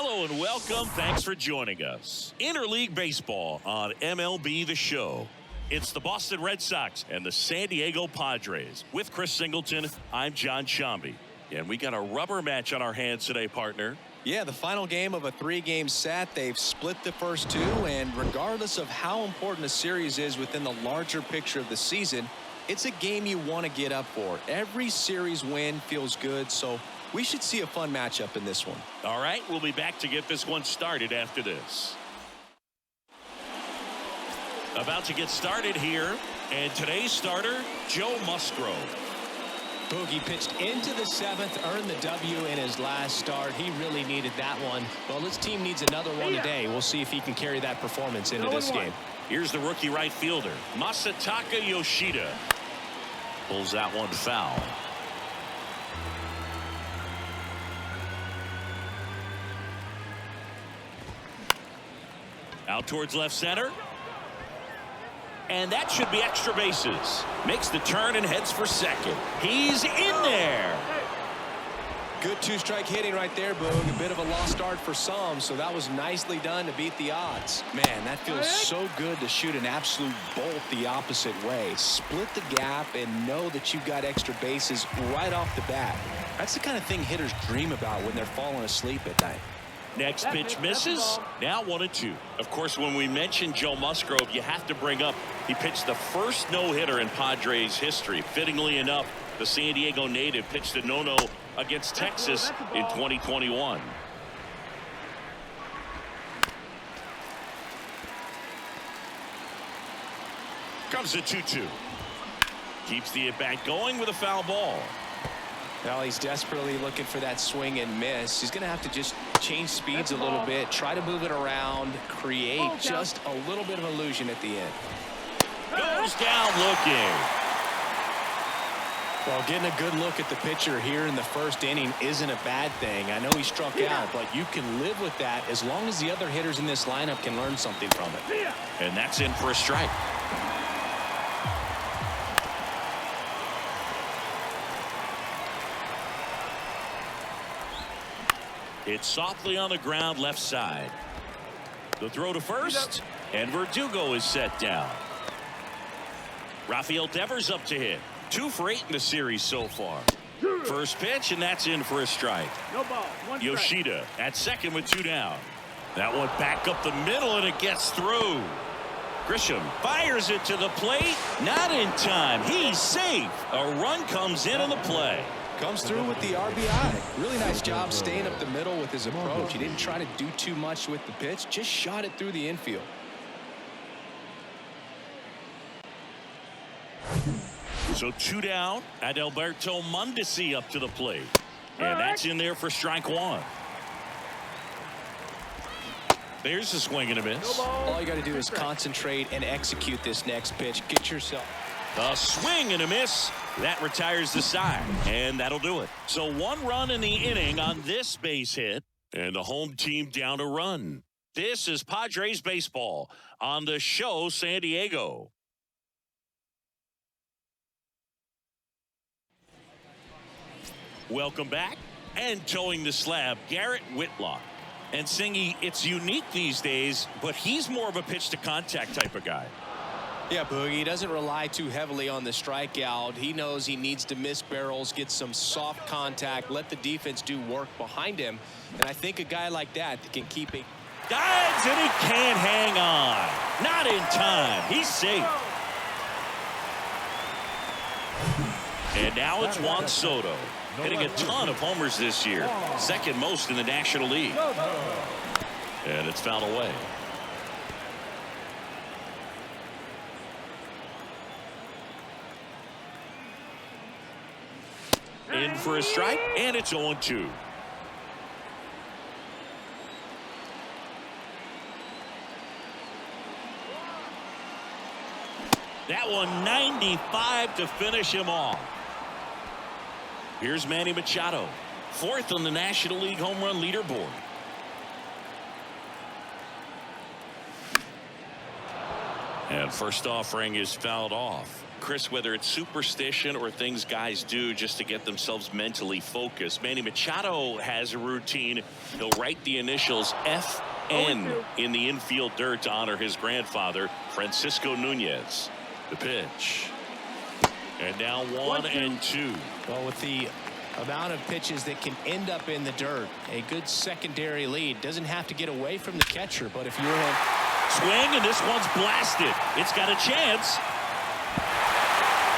Hello and welcome. Thanks for joining us. Interleague Baseball on MLB The Show. It's the Boston Red Sox and the San Diego Padres. With Chris Singleton, I'm John Shambi. And we got a rubber match on our hands today, partner. Yeah, the final game of a 3-game set. They've split the first two, and regardless of how important a series is within the larger picture of the season, it's a game you want to get up for. Every series win feels good, so we should see a fun matchup in this one. All right, we'll be back to get this one started after this. About to get started here, and today's starter, Joe Musgrove. Boogie pitched into the 7th, earned the W in his last start. He really needed that one. Well, his team needs another one today. We'll see if he can carry that performance into this game. Here's the rookie right fielder, Masataka Yoshida. Pulls that one foul. Out towards left center. And that should be extra bases. Makes the turn and heads for second. He's in there. Good two-strike hitting right there, Boog. A bit of a lost start for some, so that was nicely done to beat the odds. Man, that feels so good to shoot an absolute bolt the opposite way. Split the gap and know that you've got extra bases right off the bat. That's the kind of thing hitters dream about when they're falling asleep at night. Next pitch misses. Now 1-2. Of course, when we mention Joe Musgrove, you have to bring up he pitched the first no-hitter in Padres history. Fittingly enough, the San Diego native pitched a no-no against Texas in 2021. Comes the 2-2. Keeps the at-bat going with a foul ball. Now he's desperately looking for that swing and miss. He's going to have to just change speeds a little bit, try to move it around, create just a little bit of illusion at the end. Goes down looking. Well, getting a good look at the pitcher here in the first inning isn't a bad thing. I know he struck out, but you can live with that as long as the other hitters in this lineup can learn something from it. And that's in for a strike. It's softly on the ground left side. The throw to first, and Verdugo is set down. Rafael Devers up to hit. 2 for 8 in the series so far. First pitch, and that's in for a strike. Yoshida at second with 2 down. That one back up the middle, and it gets through. Grisham fires it to the plate. Not in time. He's safe. A run comes in on the play. Comes through with the RBI. Really nice job staying up the middle with his approach. He didn't try to do too much with the pitch, just shot it through the infield. So 2 down. Adalberto Mondesi up to the plate. And that's in there for strike 1. There's a swing and a miss. All you got to do is concentrate and execute this next pitch. Get yourself. A swing and a miss. That retires the side, and that'll do it. So 1 run in the inning on this base hit, and the home team down a run. This is Padres baseball on the show San Diego. Welcome back, and towing the slab, Garrett Whitlock. And Singy, it's unique these days, but he's more of a pitch-to-contact type of guy. Yeah, Boogie, he doesn't rely too heavily on the strikeout. He knows he needs to miss barrels, get some soft contact, let the defense do work behind him. And I think a guy like that can keep it. Dives, and he can't hang on. Not in time. He's safe. And now it's Juan Soto, hitting a ton of homers this year. Second most in the National League. And it's fouled away. In for a strike, and it's 0-2. That one 95 to finish him off. Here's Manny Machado, 4th on the National League home run leaderboard. And first offering is fouled off. Chris, whether it's superstition or things guys do just to get themselves mentally focused. Manny Machado has a routine. He'll write the initials FN in the infield dirt to honor his grandfather, Francisco Nunez. The pitch. And now 1-2. Well, with the amount of pitches that can end up in the dirt, a good secondary lead. Doesn't have to get away from the catcher, but if you're in swing, and this one's blasted. It's got a chance.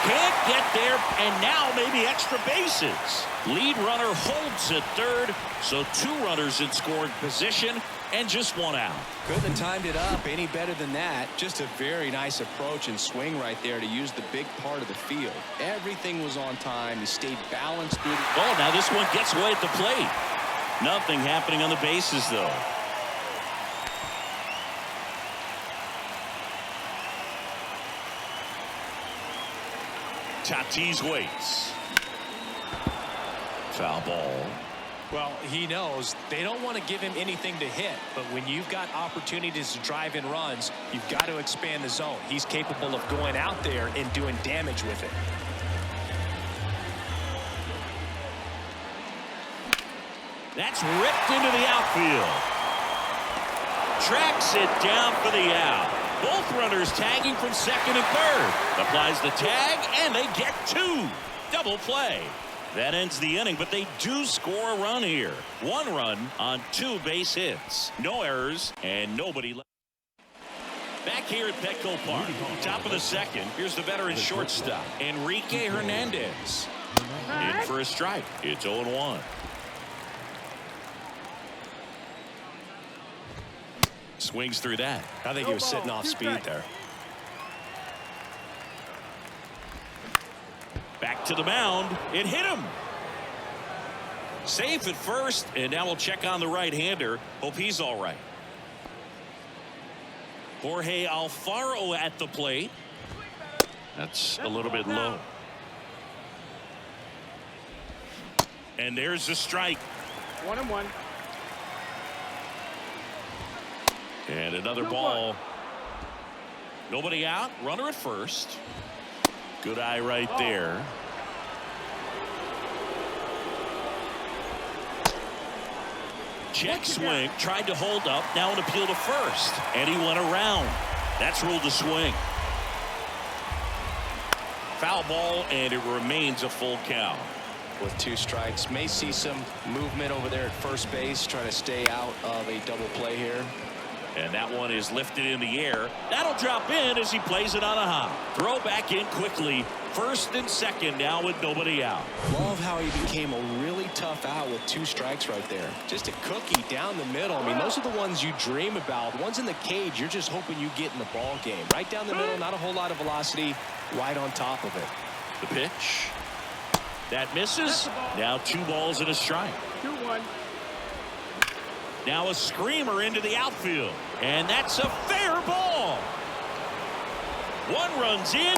Can't get there, and now maybe extra bases. Lead runner holds at third, so 2 runners in scoring position and just 1 out. Couldn't have timed it up any better than that. Just a very nice approach and swing right there to use the big part of the field. Everything was on time. He stayed balanced through the... Oh, now this one gets away at the plate. Nothing happening on the bases, though. Tatis waits. Foul ball. Well, he knows they don't want to give him anything to hit, but when you've got opportunities to drive in runs, you've got to expand the zone. He's capable of going out there and doing damage with it. That's ripped into the outfield. Tracks it down for the out. Both runners tagging from second and third. Applies the tag, and they get 2. Double play. That ends the inning, but they do score a run here. 1 run on 2 base hits. No errors, and nobody left. Back here at Petco Park, top of the second, here's the veteran shortstop, Enrique Hernandez. In for a strike. It's 0-1. Swings through that. I think he was sitting off speed there. Back to the mound. It hit him. Safe at first, and now we'll check on the right-hander. Hope he's all right. Jorge Alfaro at the plate. That's a little bit low. And there's the strike. 1-1. And another ball. Nobody out. Runner at first. Good eye right there. Check swing. Tried to hold up. Now an appeal to first. And he went around. That's ruled a swing. Foul ball, and it remains a full count. With 2 strikes. May see some movement over there at first base. Trying to stay out of a double play here. And that one is lifted in the air. That'll drop in as he plays it on a hop. Throw back in quickly. First and second now with nobody out. Love how he became a really tough out with 2 strikes right there. Just a cookie down the middle. I mean, those are the ones you dream about. Ones in the cage, you're just hoping you get in the ball game. Right down the middle, not a whole lot of velocity. Right on top of it. The pitch. That misses. Now 2 balls and a strike. 2-1. Now a screamer into the outfield. And that's a fair ball. 1 runs in.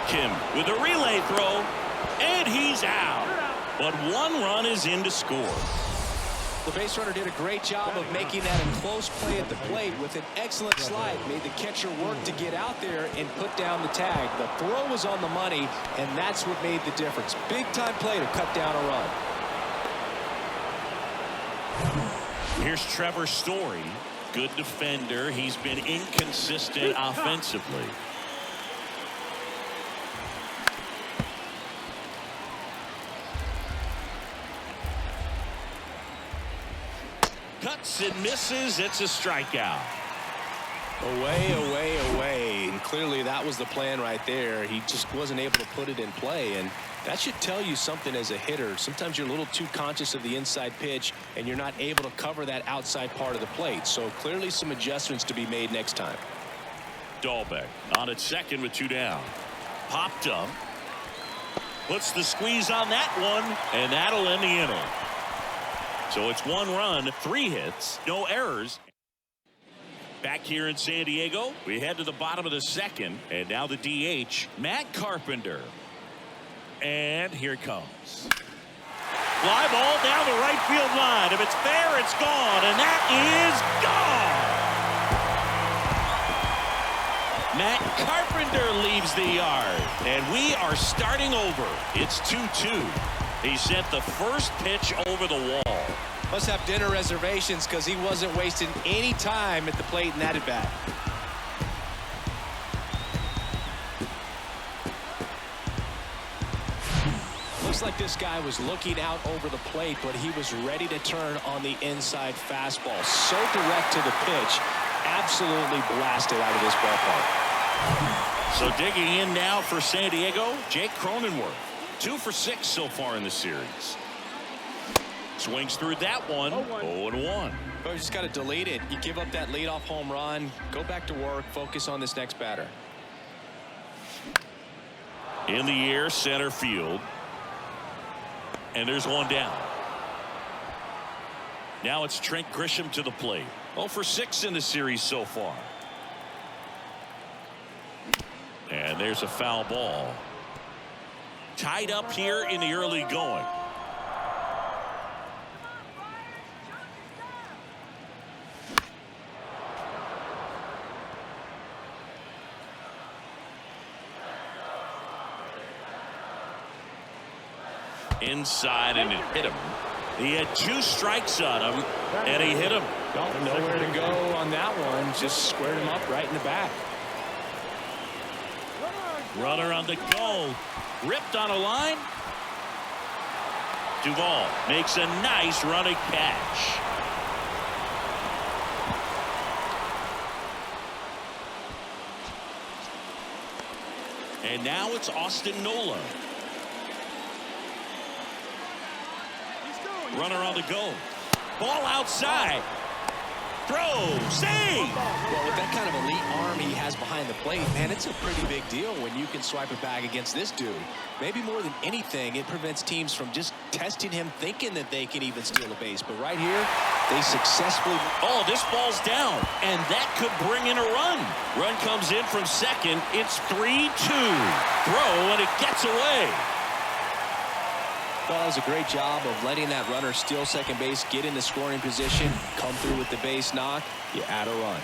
Kim with a relay throw. And he's out. But 1 run is in to score. The base runner did a great job of making that a close play at the plate with an excellent slide. Made the catcher work to get out there and put down the tag. The throw was on the money, and that's what made the difference. Big time play to cut down a run. Here's Trevor Story. Good defender. He's been inconsistent offensively. Cuts and misses. It's a strikeout. Away, away, away. And clearly that was the plan right there. He just wasn't able to put it in play. And that should tell you something as a hitter. Sometimes you're a little too conscious of the inside pitch and you're not able to cover that outside part of the plate. So clearly some adjustments to be made next time. Dalbec on at second with 2 down. Popped up. Puts the squeeze on that one, and that'll end the inning. So it's 1 run, 3 hits, no errors. Back here in San Diego, we head to the bottom of the second, and now the DH, Matt Carpenter. And here it comes. Fly ball down the right field line. If it's fair, it's gone, and that is gone. Matt Carpenter Carpenter leaves the yard, and we are starting over. It's 2-2. He sent the first pitch over the wall. Must have dinner reservations because he wasn't wasting any time at the plate in that at bat. Looks like this guy was looking out over the plate, but he was ready to turn on the inside fastball. So direct to the pitch, absolutely blasted out of this ballpark. So digging in now for San Diego, Jake Cronenworth. 2 for 6 so far in the series. Swings through that one. 0-1. But you just got to delete it. You give up that leadoff home run, go back to work, focus on this next batter. In the air, center field. And there's one down. Now it's Trent Grisham to the plate. 0 for 6 in the series so far. And there's a foul ball. Tied up here in the early going. Inside, and it hit him. He had 2 strikes on him, and he hit him. Nowhere to go on that one. Just squared him up right in the back. Runner on the go. Ripped on a line. Duvall makes a nice running catch. And now it's Austin Nola. Runner on the go. Ball outside. Throw. Save. Well, with that kind of elite arm he has behind the plate, man, it's a pretty big deal when you can swipe it back against this dude. Maybe more than anything, it prevents teams from just testing him, thinking that they can even steal a base. But right here, they successfully... Oh, this ball's down, and that could bring in a run. Run comes in from second. It's 3-2. Throw, and it gets away. Well, it was a great job of letting that runner steal second base, get in the scoring position, come through with the base knock. You add a run.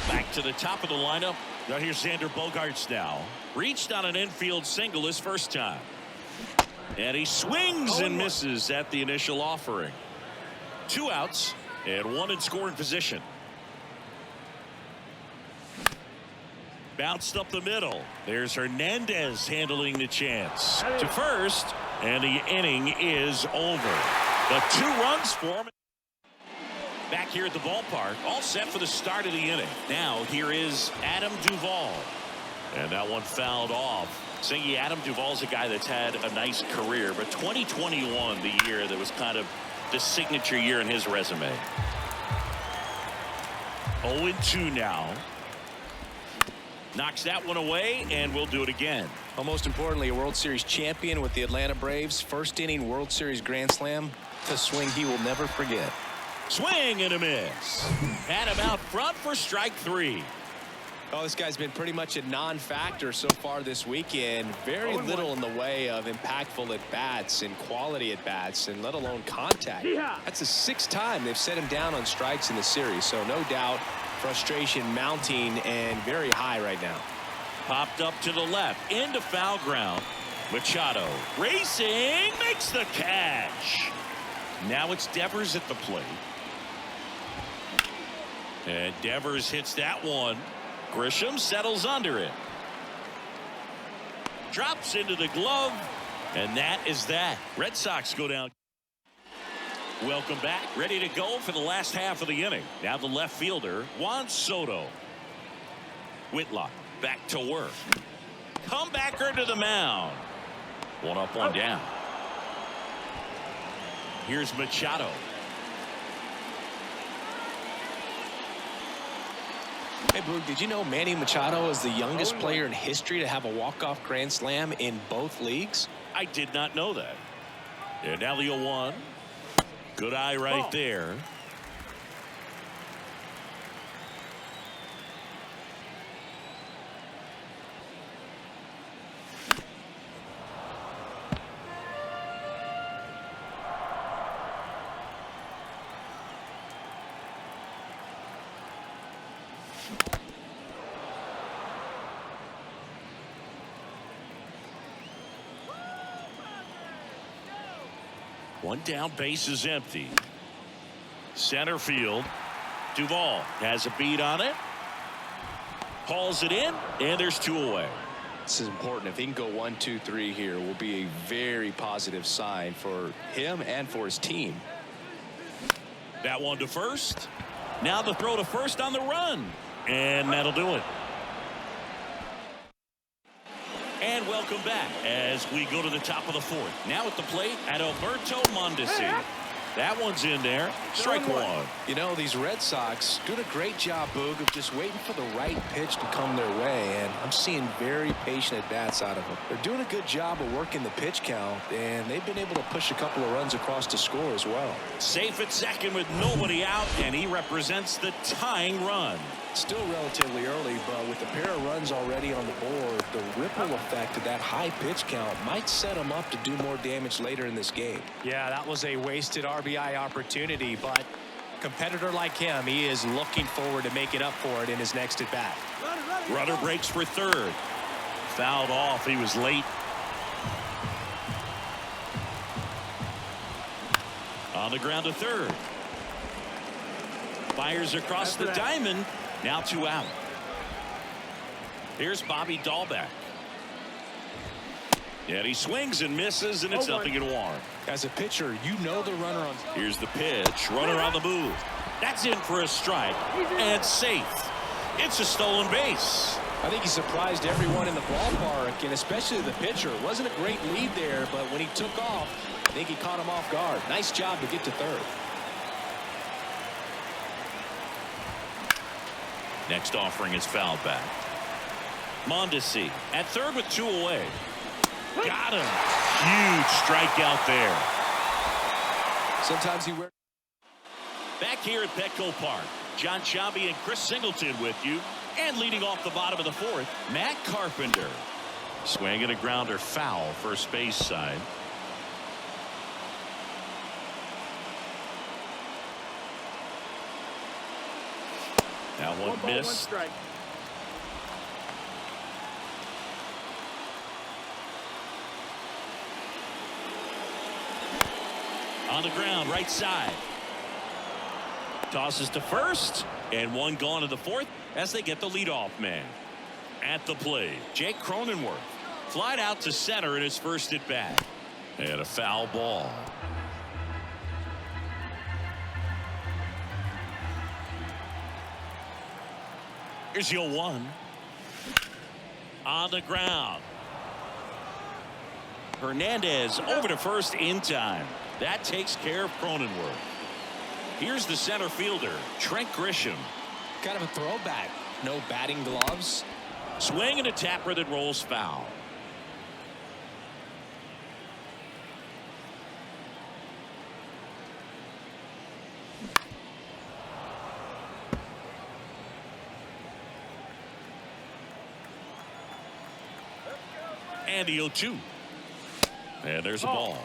Back to the top of the lineup. Now here's Xander Bogaerts now. Reached on an infield single his first time. And he swings and misses at the initial offering. 2 outs and 1 in scoring position. Bounced up the middle. There's Hernandez handling the chance to first, and the inning is over. The 2 runs for him. Back here at the ballpark, all set for the start of the inning. Now here is Adam Duvall, and that one fouled off. Singy, Adam Duvall's a guy that's had a nice career, but 2021, the year that was kind of the signature year in his resume. 0-2 now. Knocks that one away, and we'll do it again. Well, most importantly, a World Series champion with the Atlanta Braves. First inning World Series Grand Slam. A swing he will never forget. Swing and a miss. Had him out front for strike 3. Oh, this guy's been pretty much a non-factor so far this weekend. Very little in the way of impactful at-bats and quality at-bats, and let alone contact. That's the 6th time they've set him down on strikes in the series, so no doubt frustration mounting and very high right now. Popped up to the left into foul ground. Machado racing, makes the catch. Now it's Devers at the plate. And Devers hits that one. Grisham settles under it. Drops into the glove. And that is that. Red Sox go down. Welcome back. Ready to go for the last half of the inning. Now the left fielder, Juan Soto. Whitlock back to work. Comebacker to the mound. 1 up, 1 down. Here's Machado. Hey, Boog, did you know Manny Machado is the youngest player in history to have a walk-off grand slam in both leagues? I did not know that. And now the 0-1. Good eye right there. One down, base is empty. Center field. Duvall has a beat on it. Hauls it in, and there's 2 away. This is important. If he can go 1, 2, 3 here, will be a very positive sign for him and for his team. That one to first. Now the throw to first on the run. And that'll do it. And welcome back as we go to the top of the 4th. Now at the plate, Adalberto Mondesi. That one's in there. Strike 1. You know, these Red Sox doing a great job, Boog, of just waiting for the right pitch to come their way. And I'm seeing very patient at-bats out of them. They're doing a good job of working the pitch count, and they've been able to push a couple of runs across to score as well. Safe at second with nobody out, and he represents the tying run. Still relatively early, but with a pair of runs already on the board, the ripple effect of that high pitch count might set him up to do more damage later in this game. Yeah, that was a wasted RBI opportunity, but a competitor like him, he is looking forward to making up for it in his next at bat. Runner breaks for third. Fouled off. He was late. On the ground to third. Fires across the diamond. Now 2 out. Here's Bobby Dalbec. And he swings and misses, and it's 0-1. As a pitcher, you know the runner on. Here's the pitch. Runner on the move. That's in for a strike. And safe. It's a stolen base. I think he surprised everyone in the ballpark, and especially the pitcher. It wasn't a great lead there, but when he took off, I think he caught him off guard. Nice job to get to third. Next offering is fouled back. Mondesi at third with 2 away. Got him. Huge strikeout there. Sometimes he wears. Back here at Petco Park, John Sciambi and Chris Singleton with you. And leading off the bottom of the 4th, Matt Carpenter. Swinging a grounder foul, first base side. That one missed. 1 strike. On the ground, right side. Tosses to first, and 1 gone to the 4th as they get the leadoff man. At the plate, Jake Cronenworth flied out to center in his first at bat. And a foul ball. Here's your 1. On the ground. Hernandez over to first in time. That takes care of Cronenworth. Here's the center fielder, Trent Grisham. Kind of a throwback. No batting gloves. Swing and a tapper that rolls foul. And the 0-2. And there's a ball.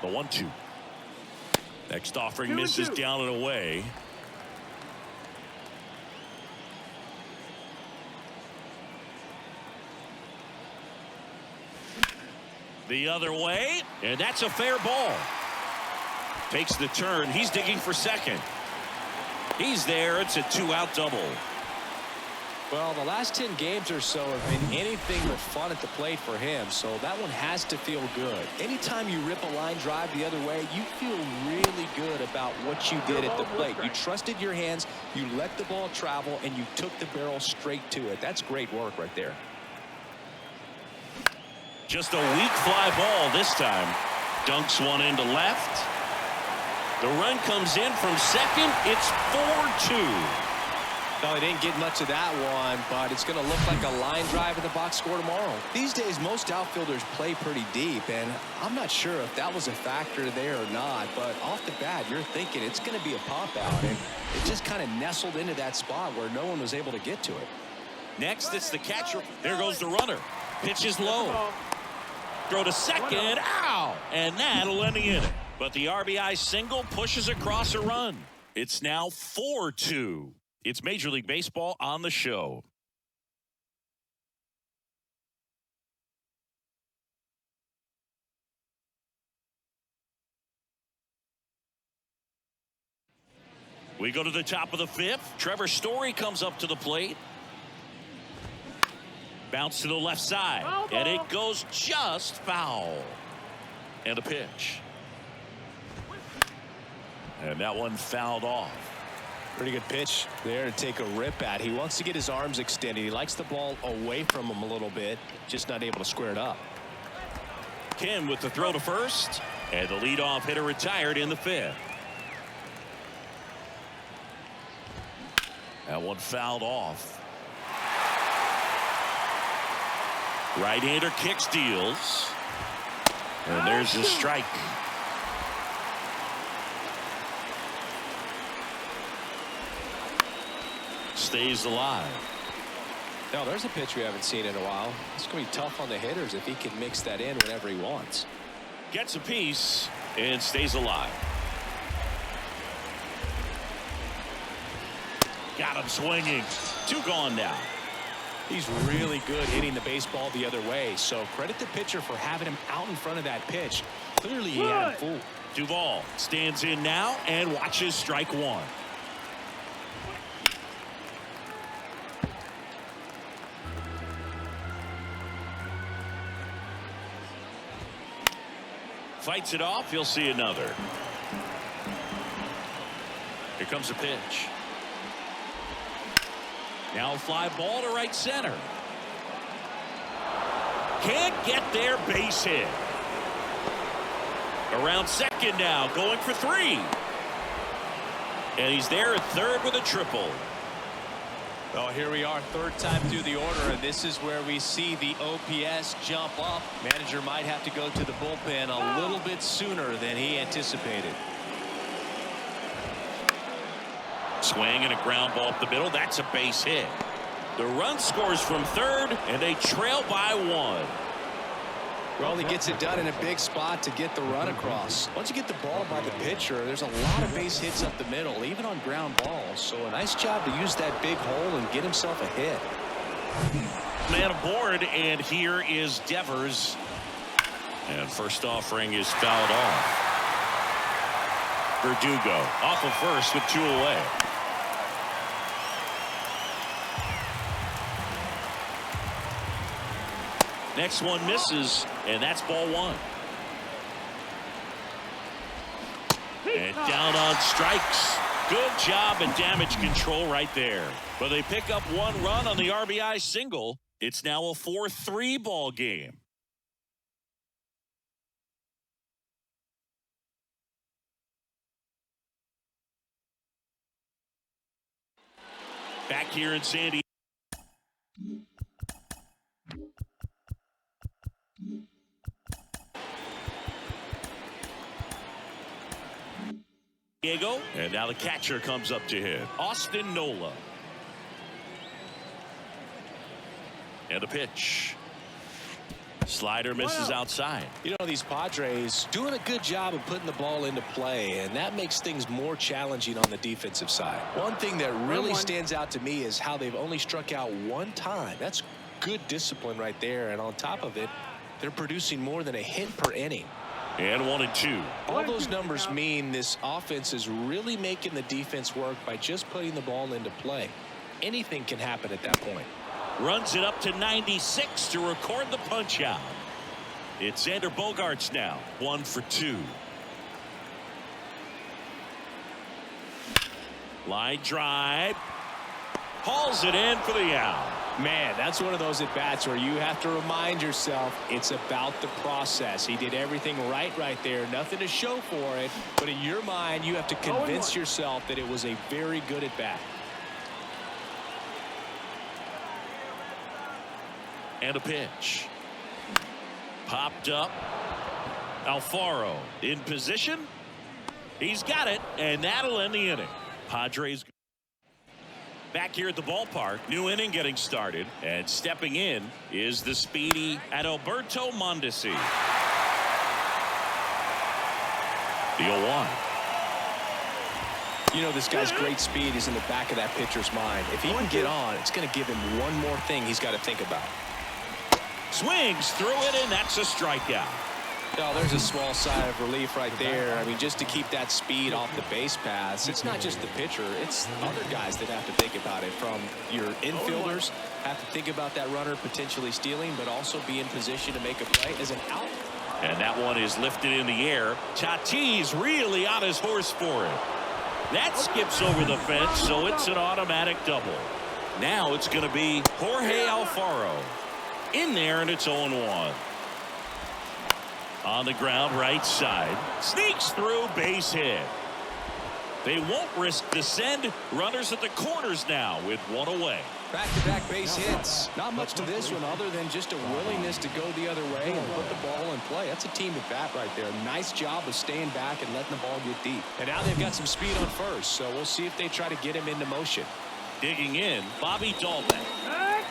The 1-2. Next offering misses down and away. The other way, and that's a fair ball. Takes the turn. He's digging for second. He's there. It's a 2-out double. Well, the last 10 games or so have been anything but fun at the plate for him, so that one has to feel good. Anytime you rip a line drive the other way, you feel really good about what you did at the plate. You trusted your hands, you let the ball travel, and you took the barrel straight to it. That's great work right there. Just a weak fly ball this time. Dunks one into left. The run comes in from second. It's 4-2. No, he didn't get much of that one, but it's going to look like a line drive in the box score tomorrow. These days, most outfielders play pretty deep, and I'm not sure if that was a factor there or not, but off the bat, you're thinking it's going to be a pop-out, and it just kind of nestled into that spot where no one was able to get to it. Next, it's the catcher. There goes the runner. Pitch is low. Throw to second. Ow! And that'll end the inning. But the RBI single pushes across a run. It's now 4-2. It's Major League Baseball on the show. We go to the top of the fifth. Trevor Story comes up to the plate. Bounce to the left side. And it goes just foul. And a pitch. And that one fouled off. Pretty good pitch there to take a rip at. He wants to get his arms extended. He likes the ball away from him a little bit. Just not able to square it up. Kim with the throw to first. And the leadoff hitter retired in the fifth. That one fouled off. Right-hander kicks, deals. And there's the strike. Stays alive. Now there's a pitch we haven't seen in a while. It's going to be tough on the hitters if he can mix that in whenever he wants. Gets a piece and stays alive. Got him swinging. 2 gone now. He's really good hitting the baseball the other way. So credit the pitcher for having him out in front of that pitch. Clearly he had him fooled. Duvall stands in now and watches strike 1. Fights it off. You'll see another. Here comes a pitch. Now a fly ball to right center. Can't get there, base hit. Around second now, going for 3. And he's there at third with a triple. Well, here we are, third time through the order, and this is where we see the OPS jump up. Manager might have to go to the bullpen a little bit sooner than he anticipated. Swing and a ground ball up the middle. That's a base hit. The run scores from third, and they trail by 1. Well, he gets it done in a big spot to get the run across. Once you get the ball by the pitcher, there's a lot of base hits up the middle, even on ground balls. So a nice job to use that big hole and get himself a hit. Man aboard, and here is Devers. And first offering is fouled off. Verdugo off of first with 2 away. Next one misses, and that's ball 1. And down on strikes. Good job and damage control right there. But they pick up 1 run on the RBI single. It's now a 4-3 ball game. Back here in San Diego. And now the catcher comes up to him. Austin Nola. And a pitch. Slider misses outside. You know, these Padres doing a good job of putting the ball into play, and that makes things more challenging on the defensive side. One thing that really stands out to me is how they've only struck out 1 time. That's good discipline right there, and on top of it, they're producing more than a hit per inning. And 1-2. All those numbers mean this offense is really making the defense work by just putting the ball into play. Anything can happen at that point. Runs it up to 96 to record the punch out. It's Xander Bogaerts now. 1 for 2. Line drive. Hauls it in for the out. Man, that's one of those at-bats where you have to remind yourself it's about the process. He did everything right there. Nothing to show for it. But in your mind, you have to convince yourself that it was a very good at-bat. And a pitch. Popped up. Alfaro in position. He's got it, and that'll end the inning. Padres back here at the ballpark. New inning getting started, and stepping in is the speedy Adalberto Mondesi. The 0-1. You know, this guy's great speed is in the back of that pitcher's mind. If he can get on, it's going to give him one more thing he's got to think about. Swings through it, and that's a strikeout. Oh, there's a small sigh of relief right there. I mean, just to keep that speed off the base paths, it's not just the pitcher, it's other guys that have to think about it. From your infielders have to think about that runner potentially stealing, but also be in position to make a play as an out. And that one is lifted in the air. Tatis really on his horse for it. That skips over the fence, so it's an automatic double. Now it's going to be Jorge Alfaro in there, and it's 0-1. On the ground, right side. Sneaks through, base hit. They won't risk the send. Runners at the corners now with one away. Back-to-back base hits. Not much to this one other than just a willingness to go the other way and put the ball in play. That's a team at bat right there. Nice job of staying back and letting the ball get deep. And now they've got some speed on first, so we'll see if they try to get him into motion. Digging in, Bobby Dalbec.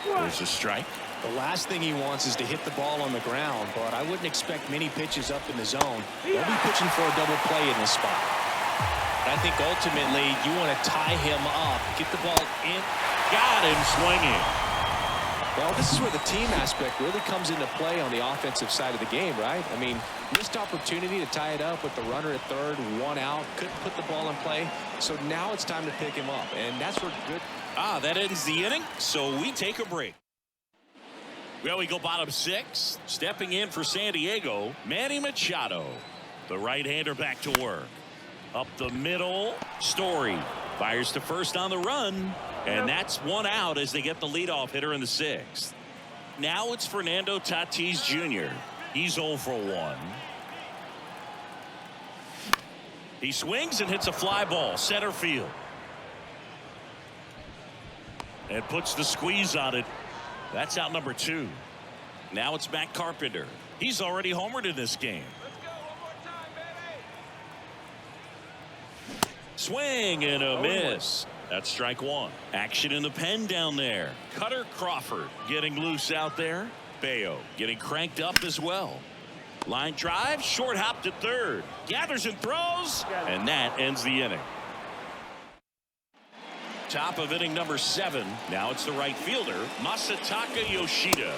There's a strike. The last thing he wants is to hit the ball on the ground, but I wouldn't expect many pitches up in the zone. They'll be pitching for a double play in this spot. I think ultimately you want to tie him up, get the ball in. Got him swinging. Well, this is where the team aspect really comes into play on the offensive side of the game, right? I mean, missed opportunity to tie it up with the runner at third, one out, couldn't put the ball in play. So now it's time to pick him up, and that's where good. That ends the inning, so we take a break. Well, we go bottom 6. Stepping in for San Diego, Manny Machado. The right-hander back to work. Up the middle, Story fires to first on the run, and that's one out as they get the leadoff hitter in the 6th. Now it's Fernando Tatis Jr. He's 0 for 1. He swings and hits a fly ball center field, and puts the squeeze on it. That's out number 2. Now it's Matt Carpenter. He's already homered in this game. Swing and a miss. That's strike 1. Action in the pen down there. Cutter Crawford getting loose out there. Bayo getting cranked up as well. Line drive, short hop to third. Gathers and throws, and that ends the inning. Top of inning number 7. Now it's the right fielder, Masataka Yoshida.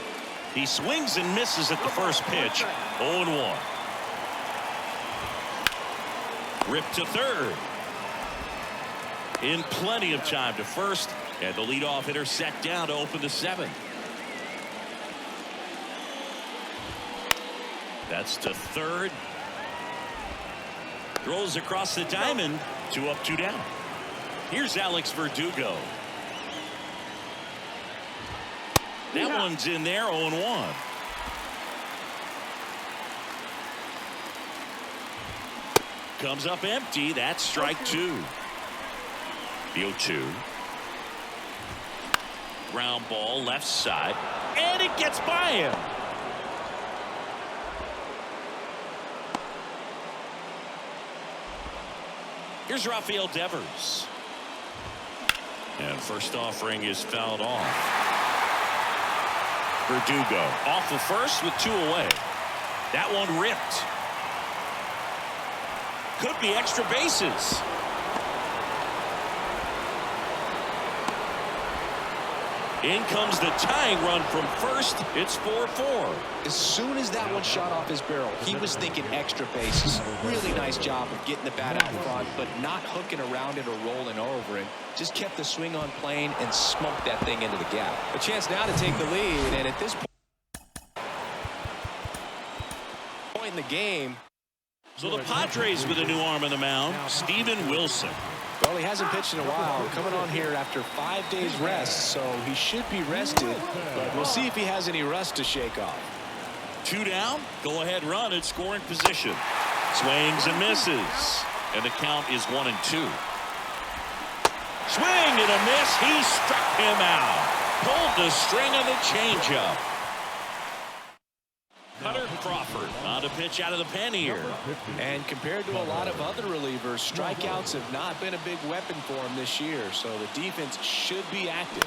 He swings and misses at the first pitch. 0-1. Ripped to third. In plenty of time to first, and the leadoff hitter set down to open the 7th. That's to third. Throws across the diamond. 2 up, 2 down. Here's Alex Verdugo. That one's in there, 0-1. Comes up empty. That's strike 2. The 0-2. Ground ball left side, and it gets by him. Here's Rafael Devers. And first offering is fouled off. Verdugo off of first with 2 away. That one ripped. Could be extra bases. In comes the tying run from first. It's 4-4. As soon as that one shot off his barrel, he was thinking extra bases. Really nice job of getting the bat out front, but not hooking around it or rolling over it. Just kept the swing on plane and smoked that thing into the gap. A chance now to take the lead, and at this point in the game. So the Padres with a new arm on the mound, Steven Wilson. Well, he hasn't pitched in a while. Coming on here after 5 days rest, so he should be rested. But we'll see if he has any rust to shake off. 2 down. Go ahead run at scoring position. Swings and misses. And the count is 1-2. Swing and a miss. He struck him out. Pulled the string of the changeup. Cutter Crawford on to pitch out of the pen here. And compared to a lot of other relievers, strikeouts have not been a big weapon for him this year, so the defense should be active.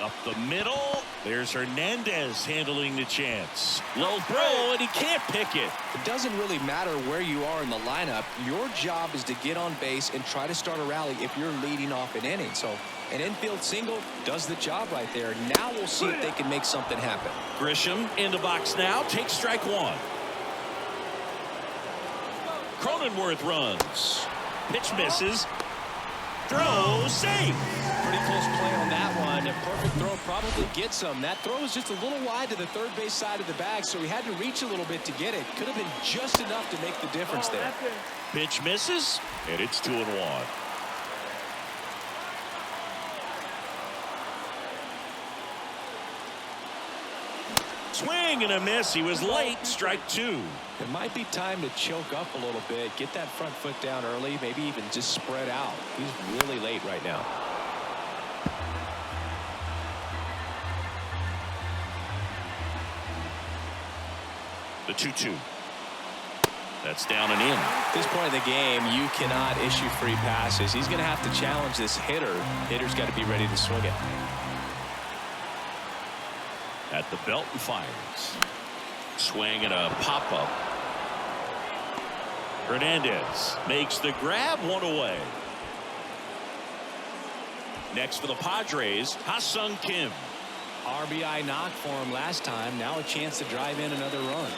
Up the middle. There's Hernandez handling the chance. Low throw, and he can't pick it. It doesn't really matter where you are in the lineup. Your job is to get on base and try to start a rally if you're leading off an inning. So an infield single does the job right there. Now we'll see if they can make something happen. Grisham in the box now. Takes strike one. Cronenworth runs. Pitch misses. Throw safe. Pretty close play on that one. A perfect throw probably gets him. That throw is just a little wide to the third base side of the bag, so he had to reach a little bit to get it. Could have been just enough to make the difference there. Pitch misses, and it's 2-1. Swing and a miss. He was late. Strike two. It might be time to choke up a little bit, get that front foot down early, maybe even just spread out. He's really late right now. The 2-2. That's down and in. At this point in the game, you cannot issue free passes. He's going to have to challenge this hitter. Hitter's got to be ready to swing it. At the belt and fires. Swing and a pop-up. Hernandez makes the grab, one away. Next for the Padres, Ha-Seong Kim. RBI knock for him last time. Now a chance to drive in another run.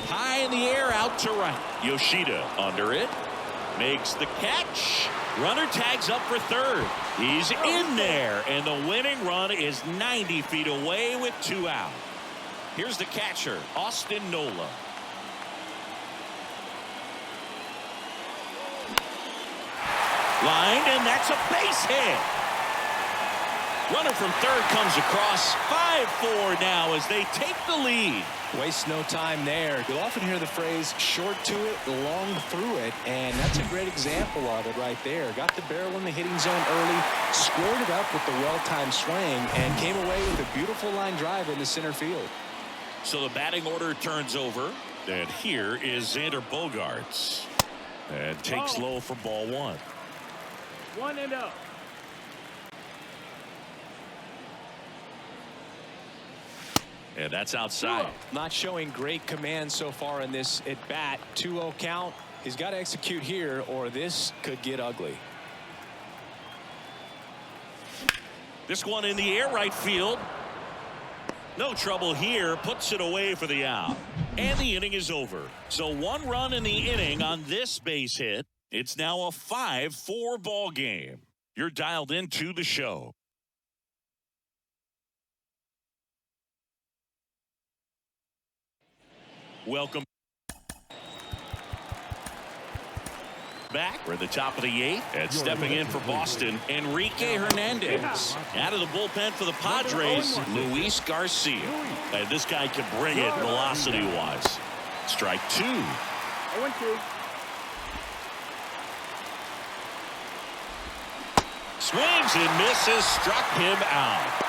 High in the air, out to right. Yoshida under it. Makes the catch. Runner tags up for third. He's in there, and the winning run is 90 feet away with 2 out. Here's the catcher, Austin Nola. Lined, and that's a base hit. Runner from third comes across. 5-4 now as they take the lead. Waste no time there. You'll often hear the phrase short to it, long through it, and that's a great example of it right there. Got the barrel in the hitting zone early, squared it up with the well-timed swing, and came away with a beautiful line drive into center field. So the batting order turns over, and here is Xander Bogaerts. And takes low for ball one. 1-0. And that's outside. Not showing great command so far in this at bat. 2-0 count. He's got to execute here or this could get ugly. This one in the air, right field. No trouble here. Puts it away for the out. And the inning is over. So 1 run in the inning on this base hit. It's now a 5-4 ball game. You're dialed into the show. Welcome back. We're at the top of the 8th, and stepping in for Boston, Enrique Hernandez. Out of the bullpen for the Padres, Luis Garcia. And this guy can bring it velocity-wise. Strike 2. 0-2. Swings and misses, struck him out.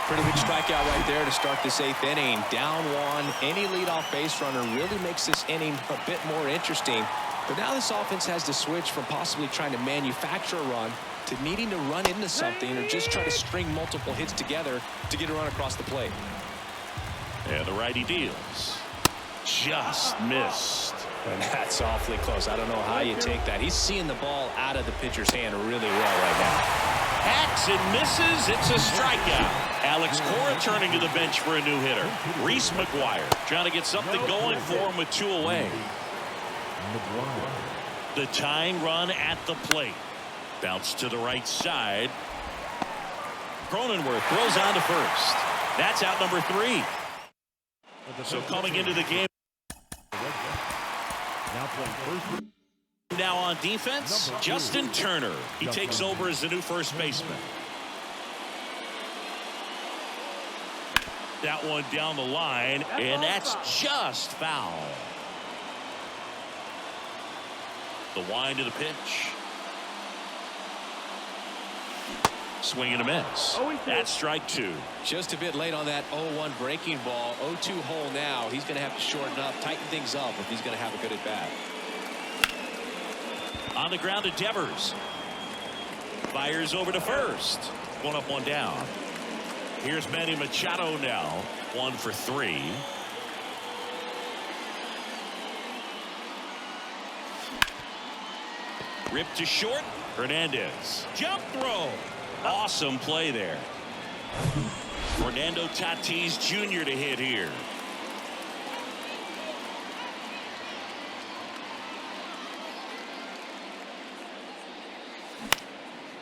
Pretty big strikeout right there to start this 8th inning. Down 1. Any leadoff base runner really makes this inning a bit more interesting. But now this offense has to switch from possibly trying to manufacture a run to needing to run into something or just try to string multiple hits together to get a run across the plate. And the righty deals. Just missed. And that's awfully close. I don't know how you take that. He's seeing the ball out of the pitcher's hand really well right now. Hacks and misses. It's a strikeout. Alex Cora turning to the bench for a new hitter. Reese McGuire trying to get something going for him with 2 away. The tying run at the plate. Bounce to the right side. Cronenworth throws on to first. That's out number 3. So coming into the game. Now on defense, Justin Turner. He takes over as the new first baseman. That one down the line, and that's just foul. The wind of the pitch. Swing and a miss. That's strike 2. Just a bit late on that 0-1 breaking ball. 0-2 hole now. He's going to have to shorten up, tighten things up if he's going to have a good at bat. On the ground to Devers. Fires over to first. 1 up, 1 down. Here's Manny Machado now. 1 for 3. Ripped to short. Hernandez. Jump throw. Awesome play there. Fernando Tatis Jr. to hit here.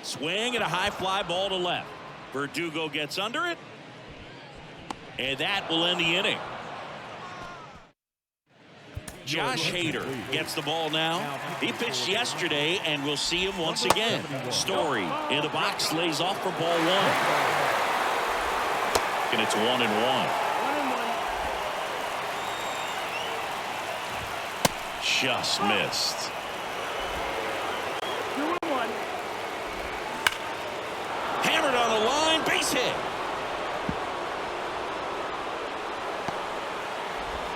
Swing and a high fly ball to left. Verdugo gets under it. And that will end the inning. Josh Hader gets the ball now. He pitched yesterday, and we'll see him once again. Story in the box, lays off for ball 1. And it's 1-1. Just missed. 2-1. Hammered on the line, base hit.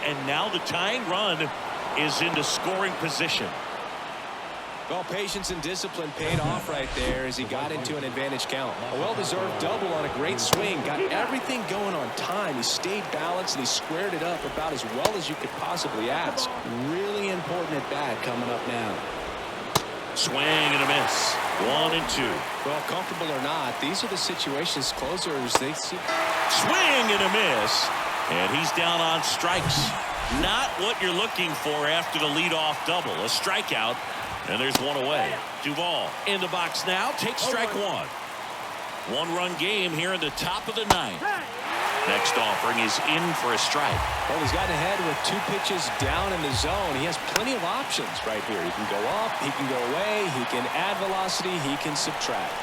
And now the tying run is into scoring position. Well, patience and discipline paid off right there as he got into an advantage count. A well-deserved double on a great swing. Got everything going on time. He stayed balanced and he squared it up about as well as you could possibly ask. Really important at bat coming up now. Swing and a miss. 1 and 2. Well, comfortable or not, these are the situations closers they see. Swing and a miss. And he's down on strikes. Not what you're looking for after the leadoff double. A strikeout. And there's one away. Duvall in the box now. Takes strike 1. 1-run game here in the top of the 9th. Next offering is in for a strike. Well, he's gotten ahead with 2 pitches down in the zone. He has plenty of options right here. He can go up, he can go away, he can add velocity, he can subtract.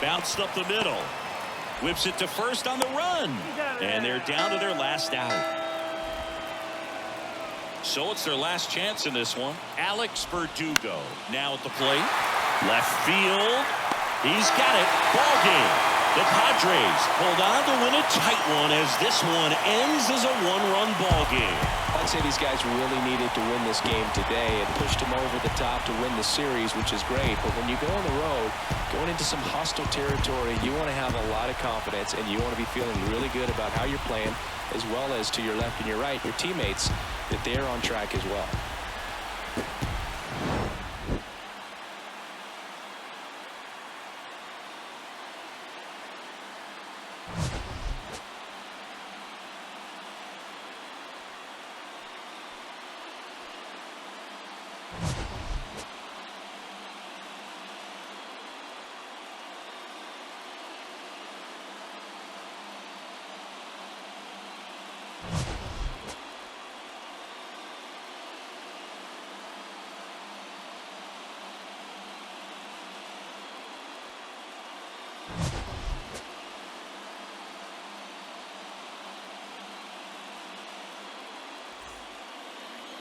Bounced up the middle. Whips it to first on the run. And they're down to their last out. So it's their last chance in this one. Alex Verdugo now at the plate. Left field. He's got it. Ball game. The Padres hold on to win a tight one as this one ends as a 1-run ball game. I'd say these guys really needed to win this game today. It pushed them over the top to win the series, which is great. But when you go on the road, going into some hostile territory, you want to have a lot of confidence and you want to be feeling really good about how you're playing, as well as to your left and your right, your teammates, that they're on track as well.